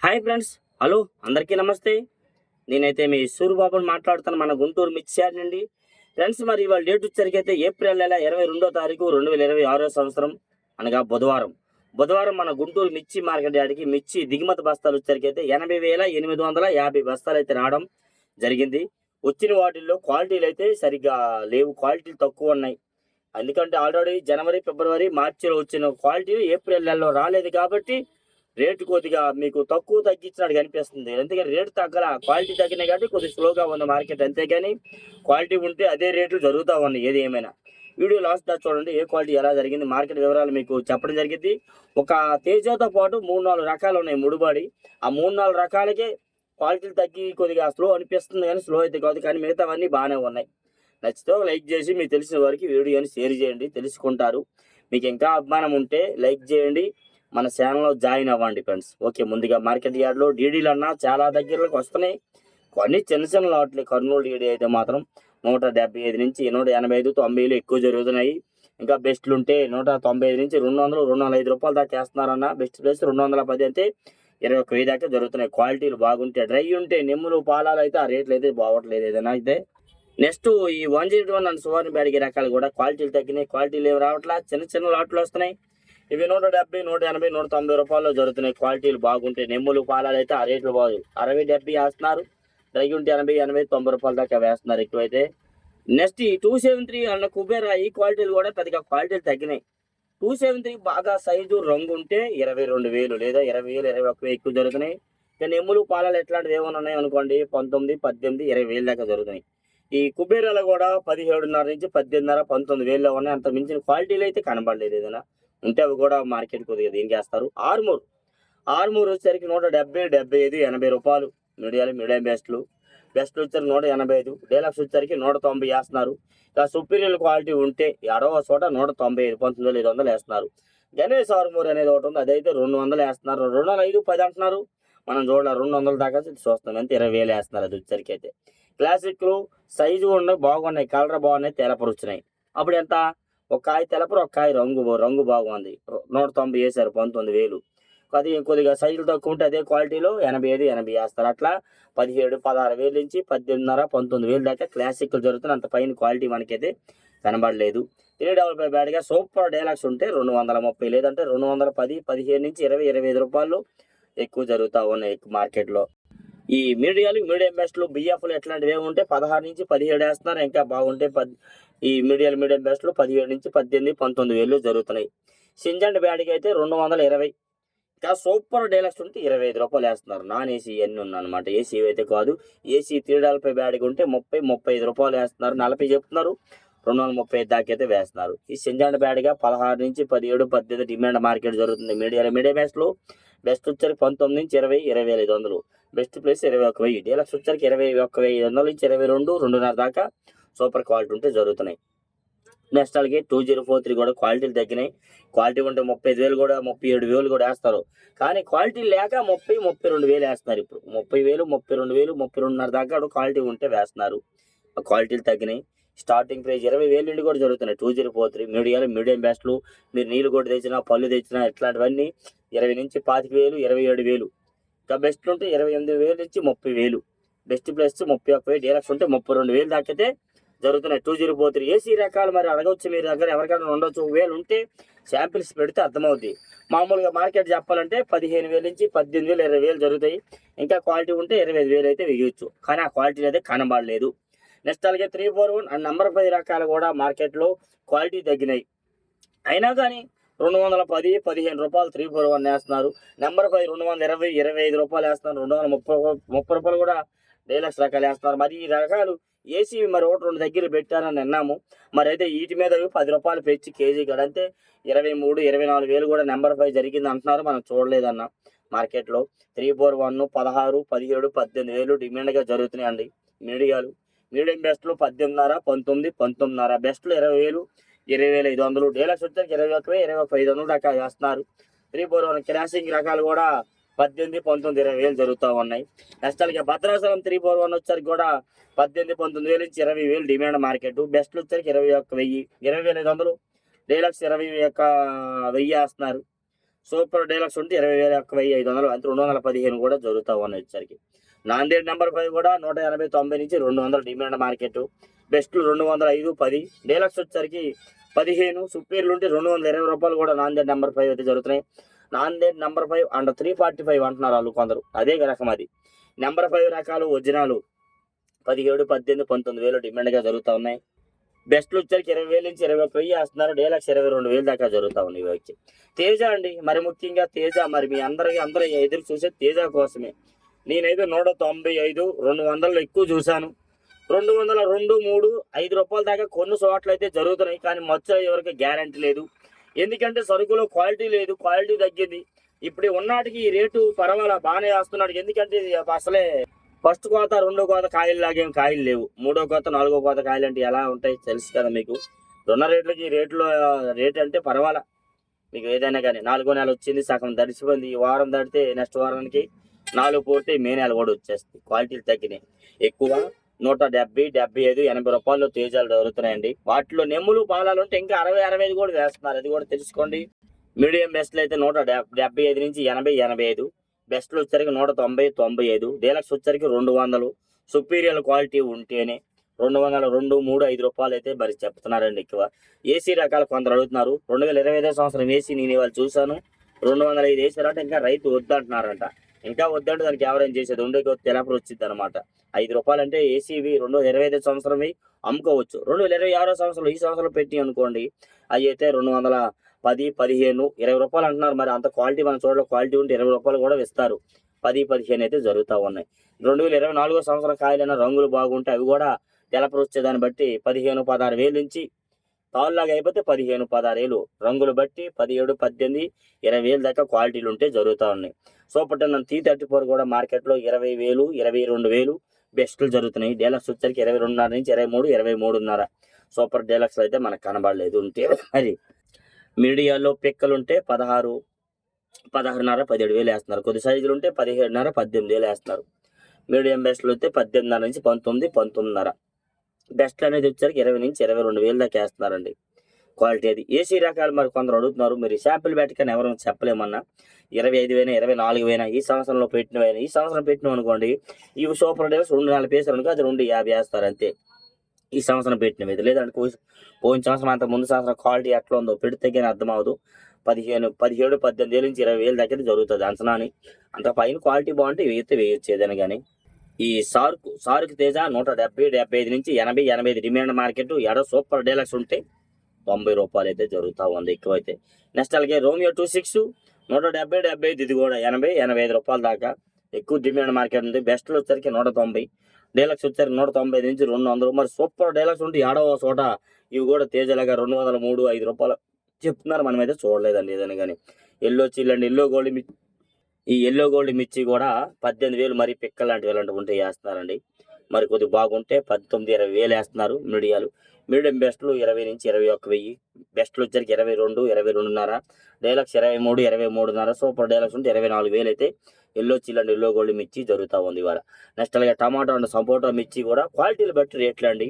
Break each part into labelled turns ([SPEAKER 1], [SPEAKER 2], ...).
[SPEAKER 1] Hi friends. Hello, అందరికీ నమస్తే. నేనైతే మీ సూరిబాబుని మాట్లాడుతాను, మన గుంటూరు మిర్చి యార్డ్ నుండి. ఫ్రెండ్స్, మరి ఇవాళ డేట్ వచ్చేసరికైతే ఏప్రిల్ నెల 22వ తారీఖు 2026 సంవత్సరం, అనగా బుధవారం. బుధవారం మన గుంటూరు మిర్చి మార్కెట్ యార్డ్కి మిర్చి దిగుమతి బస్తాలు వచ్చేసరికైతే 80,850 బస్తాలు అయితే రావడం జరిగింది. వచ్చిన వాటిల్లో క్వాలిటీలు అయితే సరిగ్గా లేవు, క్వాలిటీలు తక్కువ ఉన్నాయి. ఎందుకంటే ఆల్రెడీ జనవరి, ఫిబ్రవరి, మార్చిలో వచ్చిన క్వాలిటీలు ఏప్రిల్ నెలలో రాలేదు కాబట్టి రేటు కొద్దిగా మీకు తక్కువ తగ్గించినట్టు కనిపిస్తుంది. ఎందుకంటే రేటు తగ్గల, క్వాలిటీ తగ్గినాయి కాబట్టి కొద్దిగా స్లోగా ఉంది మార్కెట్, అంతేగాని క్వాలిటీ ఉంటే అదే రేట్లు జరుగుతూ ఉన్నాయి. ఏది ఏమైనా వీడియో లాస్ట్ దాకా చూడండి, ఏ క్వాలిటీ ఎలా జరిగింది, మార్కెట్ వివరాలు మీకు చెప్పడం జరిగింది. ఒక తేజతో పాటు 3-4 రకాలు ఉన్నాయి ముడిపడి. ఆ 3-4 రకాలకే క్వాలిటీలు తగ్గి కొద్దిగా స్లో అనిపిస్తుంది, కానీ స్లో అయితే కాదు. కానీ మిగతావన్నీ బాగానే ఉన్నాయి. నచ్చితే లైక్ చేసి మీకు తెలిసిన వారికి వీడియోని షేర్ చేయండి, తెలుసుకుంటారు. మీకు ఇంకా అభిమానం ఉంటే లైక్ చేయండి, మన ఛానల్లో జాయిన్ అవ్వండి ఫ్రెండ్స్. ఓకే, ముందుగా మార్కెట్ యార్డ్లో డీడీలు అన్నా చాలా దగ్గరలోకి వస్తున్నాయి. కొన్ని చిన్న చిన్న లాట్లు కర్నూలు డీడీ అయితే మాత్రం 175 నుంచి 185, 90 ఎక్కువ జరుగుతున్నాయి. ఇంకా బెస్ట్లు ఉంటే 195 నుంచి 200, 205 రూపాయలు దాకా వేస్తున్నారన్న. బెస్ట్ ప్లేస్ 210 అయితే 21,000 దాకా జరుగుతున్నాయి. క్వాలిటీలు బాగుంటే, డ్రై ఉంటే నెమ్ములు పాలాలు అయితే ఆ రేట్లు అయితే బాగోట్లేదు ఏదైనా అయితే. నెక్స్ట్ ఈ 101 అండ్ సువర్ణ బ్యాడిగి రకాలు కూడా క్వాలిటీలు తగ్గినాయి, క్వాలిటీలు ఏమి రావట్లా, చిన్న చిన్న లాట్లు వస్తున్నాయి. ఇవి 170, 180, 190 రూపాయల్లో జరుగుతున్నాయి. క్వాలిటీలు బాగుంటాయి. నెమ్ములు పాలాలు అయితే ఆ రేట్లు బాగు 60, 70 వేస్తున్నారు. డ్రై ఉంటే 80, 80, 90 రూపాయల దాకా వేస్తున్నారు ఎక్కువైతే. నెక్స్ట్ ఈ 273 అన్న కుబేరా, ఈ క్వాలిటీలు కూడా పెద్దగా క్వాలిటీలు తగ్గినాయి. 273 బాగా సైజు రంగు ఉంటే 22,000 లేదా 20,000, 21,000 ఎక్కువ జరుగుతున్నాయి. ఇక నెమ్ములు పాలాలు ఎట్లాంటివి ఏమైనా ఉన్నాయి అనుకోండి, 19, 18, 20,000 దాకా జరుగుతున్నాయి. ఈ కుబేరాలు కూడా 17,500 నుంచి 18,500, 19,000లో ఉన్నాయి. అంత మించిన క్వాలిటీలు అయితే కనబడలేదు. ఏదైనా ఉంటే అవి కూడా మార్కెట్ కొద్దిగా దీనికి వేస్తారు. ఆర్మూర్ వచ్చేసరికి 170, 75, 80 రూపాయలు మీడియం బెస్ట్లు వచ్చరికి 185, డీలక్స్ వచ్చరికి 190 వేస్తున్నారు. ఇక సుపీరియర్ క్వాలిటీ ఉంటే ఎడవ చోట 195, 19,500 వేస్తున్నారు. గణేష్ ఆర్మూర్ అనేది ఒకటి ఉంది, అదైతే 200 వేస్తున్నారు. 205, 10 అంటున్నారు. మనం చూడాలి 200 దాకా చూస్తాం, అంతే 20,000 వేస్తున్నారు. అది వచ్చరికి అయితే క్లాసిక్లు సైజు ఉన్నాయి, బాగున్నాయి, కలర్ బాగున్నాయి, తెలపరు వచ్చినాయి. అప్పుడు ఎంత, ఒక కాయ తెలపరు, ఒక కాయ రంగు బాగుంది. 190 వేశారు, 19,000. అది కొద్దిగా సైజులు తక్కువ ఉంటే అదే క్వాలిటీలో 85, 80 వేస్తారు. అట్లా 17, 16,000 నుంచి 18,500, 19,000 దాకా క్లాసిక్లు జరుగుతుంది. అంత పైన క్వాలిటీ మనకైతే కనబడలేదు. 375 బ్యాడ్గా సూపర్ డీలక్స్ ఉంటే 230, లేదంటే 210, 15 నుంచి 20, 25 రూపాయలు ఎక్కువ జరుగుతూ ఉన్నాయి మార్కెట్లో. ఈ మీడియం బెస్ట్లు, బిఎఫ్లు ఎట్లాంటివి ఏముంటే 16 నుంచి 17 వేస్తున్నారు. ఇంకా బాగుంటే ఈ మీడియం బెస్ట్లు 17 నుంచి 18, 19,000 జరుగుతున్నాయి. సింజండ్ బ్యాడ్కి అయితే 220. ఇంకా సూపర్ డీలక్స్ ఉంటే 25 రూపాయలు వేస్తున్నారు. నాన్ ఏసీ అన్నీ ఉన్నాయన్నమాట, ఏసీ అయితే కాదు. ఏసీ 375 బ్యాడ్కి ఉంటే 30, 35 రూపాయలు వేస్తున్నారు. 40 చెప్తున్నారు, 235 దాకా అయితే వేస్తున్నారు. ఈ సింజండ్ బ్యాడ్గా 16 నుంచి 17, 18 డిమాండ్ మార్కెట్ జరుగుతుంది. మీడియం బెస్ట్లు. బెస్ట్ వచ్చరికి 19 నుంచి 20, 20,500. Best place 21,000. డీలక్స్ వచ్చరికి 21,500 నుంచి 22, 2.5 దాకా సూపర్ క్వాలిటీ ఉంటే జరుగుతున్నాయి. నెక్స్ట్ అలాగే 2043 కూడా క్వాలిటీలు తగ్గినాయి. క్వాలిటీ ఉంటే 35,000 కూడా, 37,000 కూడా వేస్తారు. కానీ క్వాలిటీ లేక 30, 32,000 వేస్తున్నారు. ఇప్పుడు 30,000, 32,000, 32.5 దాకా క్వాలిటీ ఉంటే వేస్తున్నారు. ఆ క్వాలిటీలు తగ్గినాయి. స్టార్టింగ్ ప్రైస్ 20,000 నుండి కూడా జరుగుతున్నాయి. 2043 మీడియం బెస్ట్లు. మీరు నీళ్ళు కూడా తెచ్చినా, పళ్ళు తెచ్చినా, ఇట్లాంటివన్నీ 20 నుంచి 25,000, 27,000. ఇంకా బెస్ట్లు ఉంటే 28,000 నుంచి 30,000. Best plus 31,000. డీలక్స్ ఉంటే 32,000 దాకైతే జరుగుతున్నాయి. 2043 ఏసీ రకాలు మరి అడగవచ్చు మీరు దగ్గర, ఎవరికైనా ఉండొచ్చు. 1,000 ఉంటే శాంపిల్స్ పెడితే అర్థమవుద్ది. మామూలుగా మార్కెట్ చెప్పాలంటే 15,000 నుంచి 18,000, 20,000 జరుగుతాయి. ఇంకా క్వాలిటీ ఉంటే 25,000 అయితే వేయచ్చు. కానీ ఆ క్వాలిటీ అయితే కనబడలేదు. నెక్స్ట్ అలాగే 341 అండ్ నెంబర్ 5 రకాలు కూడా మార్కెట్లో క్వాలిటీ తగ్గినాయి. అయినా కానీ 210, 15 రూపాయలు 341 వేస్తున్నారు. నెంబర్ 5 220, 25 రూపాయలు వేస్తున్నారు. 230 రూపాయలు కూడా డీలక్స్ రకాలు వేస్తున్నారు. మరి ఈ రకాలు ఏసీ మరి 1-2 దగ్గర పెట్టారని విన్నాము. మరి అయితే వీటి మీద 10 రూపాయలు పెంచి కేజీ కడంతే 23, 24,000 కూడా నెంబర్ 5 జరిగింది అంటున్నారు. మనం చూడలేదన్న మార్కెట్లో. 341 16, 17, 18,000 డిమాండ్గా జరుగుతున్నాయండి. మీడియం బెస్ట్లు 18,500, 19, 19,500. బెస్ట్లు 20,000, 20,500. డీలక్స్ వచ్చేసరికి 21,000, 21,500 దాకా వేస్తున్నారు. 341 క్రాసింగ్ రకాలు కూడా 18, 19, 20,000 జరుగుతూ ఉన్నాయి. నెక్స్ట్ అలాగే భద్రాచలం 341 వచ్చరికి కూడా 18, 19,000 నుంచి 20,000 డిమాండ్ మార్కెట్. బెస్ట్లు వచ్చరికి 21,000, 20,500. డీలక్స్ 21,000 వేస్తున్నారు. సూపర్ డీలక్స్ ఉంటే 20,500 అంటే 215 కూడా జరుగుతూ ఉన్నాయి వచ్చరికి. నాందేడ్ నెంబర్ 5 కూడా 180, 90 నుంచి 200 డిమాండ్ మార్కెట్. బెస్ట్లు 205, 10. డీలక్స్ వచ్చరికి 15. సుపీరియర్లు ఉంటే 220 రూపాయలు కూడా నాందేడ్ నెంబర్ 5 అయితే జరుగుతున్నాయి. నాందేడ్ నెంబర్ 5 అండ్ 345 అంటున్నారు వాళ్ళు కొందరు, అదే రకం అది. నెంబర్ 5 రకాలు ఒరిజినాలు 17, 18, 19,000 డిమాండ్గా జరుగుతూ ఉన్నాయి. బెస్ట్లు వచ్చరికి 20,000 నుంచి 21,000 వేస్తున్నారు. డీలక్స్ 22,000 దాకా జరుగుతూ ఉన్నాయి వచ్చి. తేజ అండి, మరి ముఖ్యంగా తేజ, మరి మీ అందరూ ఎదురు చూసే తేజ కోసమే. నేనైతే 195, 200 ఎక్కువ చూశాను. 200, 2, 3, 5 రూపాయల దాకా కొన్ని చోట్ల అయితే జరుగుతున్నాయి. కానీ మచ్చలు ఎవరికి గ్యారంటీ లేదు. ఎందుకంటే సరుకులో క్వాలిటీ లేదు, క్వాలిటీ తగ్గింది. ఇప్పుడు ఉన్నాటికి ఈ రేటు పర్వాలా బాగానే వేస్తున్నాడు. ఎందుకంటే అసలే ఫస్ట్ కోత, 2వ కోత కాయలు లాగేం కాయలు లేవు. 3వ కోత, 4వ కోత కాయలు అంటే ఎలా ఉంటాయి తెలుసు కదా మీకు. ఉన్న రేట్లకి ఈ రేట్ అంటే పర్వాలా మీకు ఏదైనా కానీ. 4వ నెల వచ్చింది, సగం దడిచిపోయింది. ఈ వారం దాటితే నెక్స్ట్ వారానికి 4 పూర్తి మే నెల కూడా వచ్చేస్తుంది. క్వాలిటీలు తగ్గినాయి. ఎక్కువ 170, 75, 80 రూపాయలు తేజాలు దొరుకుతున్నాయండి. వాటిలో నెమ్ములు పాలాలు ఉంటే ఇంకా 60, 65 కూడా వేస్తున్నారు. అది కూడా తెలుసుకోండి. మీడియం బెస్ట్లు అయితే 175 నుంచి 80, 85. బెస్ట్లు వచ్చరికి 190, 95. డీలక్స్ వచ్చరికి 200. సుపీరియర్ క్వాలిటీ ఉంటేనే 200, 2, 3, 5 రూపాయలు అయితే మరి చెప్తున్నారండి ఎక్కువ. ఏసీ రకాలు కొందరు అడుగుతున్నారు. 2025 సంవత్సరం ఏసీ నేను ఇవాళ చూశాను. 205 వేసారంటే ఇంకా రైతు వద్దంటున్నారంట. ఇంకా వద్దంటే దానికి ఎవరైనా చేసేది ఉండే తెలపరు వచ్చింది అనమాట. 5 రూపాయలు అంటే ఏసీవి 2025 సంవత్సరం అమ్ముకోవచ్చు. 2026 సంవత్సరం ఈ సంవత్సరం పెట్టి అనుకోండి, అవి అయితే 210, 15, 20 రూపాయలు అంటున్నారు. మరి అంత క్వాలిటీ మన చోట్ల క్వాలిటీ ఉంటే 20 రూపాయలు కూడా ఇస్తారు. 10, 15 అయితే జరుగుతూ ఉన్నాయి. 2024 సంవత్సరం కాయలైన రంగులు బాగుంటే అవి కూడా తెలపరు వచ్చేదాన్ని బట్టి 15, 16,000 నుంచి తాళ్ళలాగా అయిపోతే 15, 16,000 రంగులు బట్టి 17, 18, 20,000 దాకా క్వాలిటీలు ఉంటే జరుగుతూ ఉన్నాయి. సూపర్ టెన్ T34 కూడా మార్కెట్లో 20,000, 22,000 బెస్ట్లు జరుగుతున్నాయి. డీలక్స్ వచ్చరికి 22.5 నుంచి 23, 23.5. సూపర్ డీలక్స్లో అయితే మనకు కనబడలేదు. ఉంటే మరి మీడియాలో పిక్కలు ఉంటే 16, 16.5, 17,000 వేస్తున్నారు. కొద్ది సైజులు ఉంటే 17.5, 18,000 వేస్తున్నారు. మీడియం బెస్ట్లు అయితే 18.5 నుంచి 19, 19.5. బెస్ట్లు అనేది వచ్చరికి 20 నుంచి 22,000 దాకా వేస్తున్నారండి. క్వాలిటీ అది. ఏసీ రకాలు మరి కొందరు అడుగుతున్నారు. మీరు శాంపిల్ పెట్టకని ఎవరైనా చెప్పలేమన్నా. 25,000, 24,000 ఈ సంవత్సరంలో పెట్టినవైనా, ఈ సంవత్సరం పెట్టినవి అనుకోండి, ఇవి సూపర్ డీలక్స్ 2-4 పీసులు అనుకో, అది 250 వేస్తారు అంతే. ఈ సంవత్సరం పెట్టినవి లేదంటే పోయిన సంవత్సరం అంత ముందు సంవత్సరం క్వాలిటీ ఎట్లా ఉందో పెడితే కానీ అర్థం అవ్వదు. 15, 17, 18,000 నుంచి 20,000 దగ్గర జరుగుతుంది అంచనాని. అంత పైన క్వాలిటీ బాగుంటే వేయొచ్చు ఏదైనా కానీ. ఈ సారుకు తేజ 170, 75 నుంచి 80, 85 డిమాండ్ మార్కెట్. సూపర్ డీలక్స్ ఉంటే 90 రూపాయలు అయితే జరుగుతూ ఉంది ఎక్కువైతే. నెక్స్ట్ అలాగే రోమియో 26 170, 75 ఇది కూడా 80, 85 రూపాయల దాకా ఎక్కువ డిమాండ్ మార్కెట్ ఉంది. బెస్ట్లు వచ్చరికి 190, డీలక్స్ వచ్చరికి 195 నుంచి 200. మరి సూపర్ డీలక్స్ ఉంటే ఏడవ చోట ఇవి కూడా తేజలాగా 203, 5 రూపాయలు చెప్తున్నారు. మనమైతే చూడలేదండి ఏదైనా కానీ. ఎల్లో చిల్లండి, ఈ ఎల్లో గోల్డ్ మిర్చి కూడా 18,000 మరి పిక్కలు లాంటివి ఇలాంటివి ఉంటే వేస్తున్నారండి. మరి కొద్దిగా బాగుంటే 19, 20,000 వేస్తున్నారు. మీడియం బెస్ట్లు 20 నుంచి 21,000. బెస్ట్లు వచ్చరికి 22, 22.5. డీలక్స్ 23, 23.5. సూపర్ డీలక్స్ ఉంటే 24,000 అయితే ఎల్లో చిల్లండి, ఎల్లో గోల్డ్ మిర్చి జరుగుతూ ఉంది ఇవాళ. నెక్స్ట్ అలాగే టమాటో అండ్ సపోటా మిర్చి కూడా క్వాలిటీలు బట్టి రేట్లు అండి.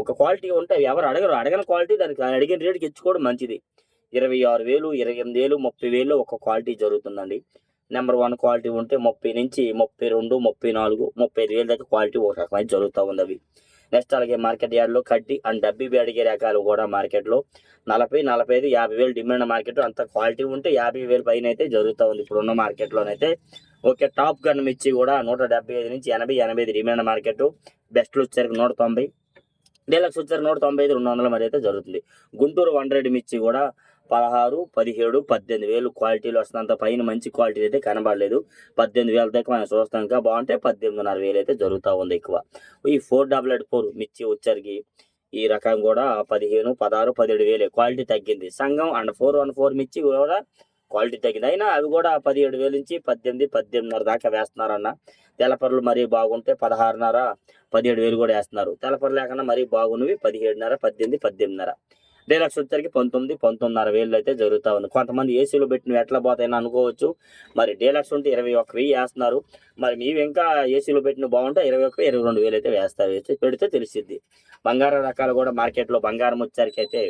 [SPEAKER 1] ఒక క్వాలిటీ ఉంటే ఎవరు అడగని క్వాలిటీ దానికి అడిగిన రేటుకి ఇచ్చుకోవడం మంచిది. 26,000, 28,000, 30,000 ఒక క్వాలిటీ జరుగుతుందండి. నెంబర్ 1 క్వాలిటీ ఉంటే 30 నుంచి 32, 34, 35,000 దాకా క్వాలిటీ ఒక రకమైన జరుగుతూ ఉంది అవి. నెక్స్ట్ అలాగే మార్కెట్ యార్డ్లో కడ్డీ అండ్ డబ్బీ అడిగే రకాలు కూడా మార్కెట్లో 40, 45, 50,000 డిమాండ్ మార్కెట్. అంత క్వాలిటీ ఉంటే 50,000 పైన అయితే జరుగుతూ ఉంది ఇప్పుడున్న మార్కెట్లోనైతే. ఓకే, టాప్ గన్ మిర్చి కూడా 175 నుంచి 80, 85 డిమాండ్ మార్కెట్. బెస్ట్లు వచ్చరికి 190, డీలక్స్ వచ్చారు 195, 200 మరి అయితే జరుగుతుంది. గుంటూరు 100 మిర్చి కూడా 16, 17, 18,000 క్వాలిటీలు వస్తున్నంత పైన మంచి క్వాలిటీ అయితే కనబడలేదు. 18,000 దాకా మనం చూస్తాం. ఇంకా బాగుంటే 18,500 అయితే జరుగుతూ ఉంది ఎక్కువ. ఈ 444 మిర్చి వచ్చరికి ఈ రకం కూడా 15, 16, 17,000 క్వాలిటీ తగ్గింది. సంఘం అండ్ 414 మిర్చి కూడా క్వాలిటీ తగ్గింది. అయినా అవి కూడా 17,000 నుంచి 18, 18.5 దాకా వేస్తున్నారన్న. తెలపర్లు మరీ బాగుంటే 16.5, 17,000 కూడా వేస్తున్నారు. తెలపర్లు లేకుండా మరీ బాగున్నవి 17.5, 18, 18.5. డీలక్స్ వచ్చరికి 19, 19,500 అయితే జరుగుతూ ఉంది. కొంతమంది ఏసీలో పెట్టినవి ఎట్లా పోతాయని అనుకోవచ్చు. మరి డీలక్స్ ఉంటే 21,000 వేస్తున్నారు. మరి మీవి ఇంకా ఏసీలో పెట్టిన బాగుంటే 21,000, 22,000 అయితే వేస్తారు. పెడితే తెలిసిద్ది. బంగారం రకాలు కూడా మార్కెట్లో బంగారం వచ్చరికి అయితే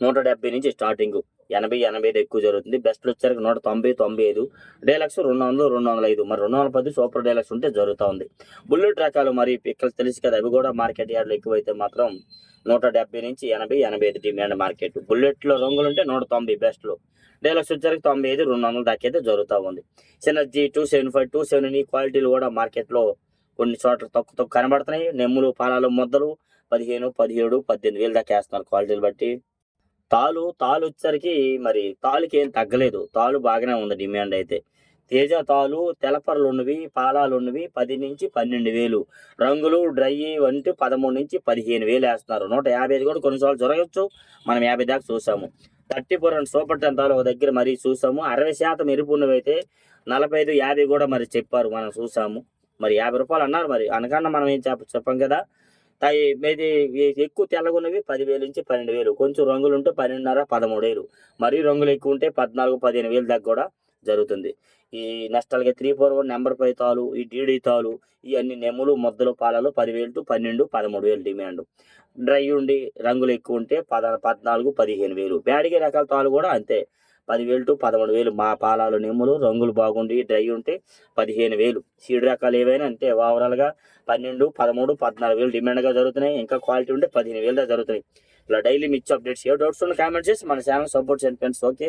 [SPEAKER 1] 170 నుంచి స్టార్టింగ్. 80 ఎక్కువ జరుగుతుంది. బెస్ట్లు వచ్చరికి 190, 95, డీలక్స్ 200, 205, మరి 210 సూపర్ డీలక్స్ ఉంటే జరుగుతూ ఉంది. బుల్లెట్ రకాలు మరి ఇక్కడ తెలుసు కదా, అవి కూడా మార్కెట్ యార్డ్లో ఎక్కువైతే మాత్రం 170 నుంచి 80, 85 డిమాండ్ మార్కెట్. బుల్లెట్లో రంగులు ఉంటే 190 బెస్ట్లు, డీలక్స్ వచ్చరికి 95, 200 దాకా అయితే జరుగుతూ ఉంది. సినర్జీ 275, 270 క్వాలిటీలు కూడా మార్కెట్లో కొన్ని చోట్ల తక్కువ కనబడుతున్నాయి. నెమ్ములు, పాలాలు, ముద్దలు 15, 17, 18,000 దాకా వేస్తున్నారు క్వాలిటీలు బట్టి. తాలు వచ్చేసరికి మరి తాలుకి ఏం తగ్గలేదు, తాలు బాగానే ఉంది డిమాండ్ అయితే. తేజ తాలు తెలపరలు ఉన్నవి, పాలాలు ఉన్నవి 10 నుంచి 12,000, రంగులు డ్రై వంటి 13 నుంచి 15,000 వేస్తున్నారు. 150 కూడా కొన్నిసార్లు జరగచ్చు, మనం 50 దాకా చూసాము. 34 సూపర్ 10 తాలు ఒక దగ్గర మరీ చూసాము. 60% ఎరుపు ఉన్నవి అయితే 45, 50 కూడా మరి చెప్పారు, మనం చూసాము. మరి 50 రూపాయలు అన్నారు, మరి అనకన్నా మనం ఏం చెప్పాం కదా. మీది ఎక్కువ తెల్లగున్నవి 10,000 నుంచి 12,000, కొంచెం రంగులు ఉంటే 12,500, 13,000, మరీ రంగులు ఎక్కువ ఉంటే 14, 15,000 దాకా కూడా జరుగుతుంది. ఈ నష్టాలకి 341 నెంబర్ 5 తాలు, ఈ డీడీ తాలు, ఇవన్నీ నెమ్ములు, ముద్దలు, పాలలో 10,000 to 12, 13,000 డిమాండ్. డ్రై ఉండి రంగులు ఎక్కువ ఉంటే 14, 15,000. బ్యాడిగే రకాల తాలు కూడా అంతే, 10,000 to 13,000. మా పాలాలు, నెమ్ములు, రంగులు బాగుండి డ్రై ఉంటే 15,000. సీడ్ రకాలు ఏవైనా అంతే, ఓవరాల్గా 12, 13, 14,000 డిమాండ్గా జరుగుతున్నాయి. ఇంకా క్వాలిటీ ఉంటే 15,000 దాకా జరుగుతున్నాయి. ఇలా డైలీ మిర్చి అప్డేట్స్. ఏ డౌట్స్ ఉన్న కామెంట్ చేసి మన ఛానల్ సపోర్ట్ చేయండి ఫ్రెండ్స్. ఓకే.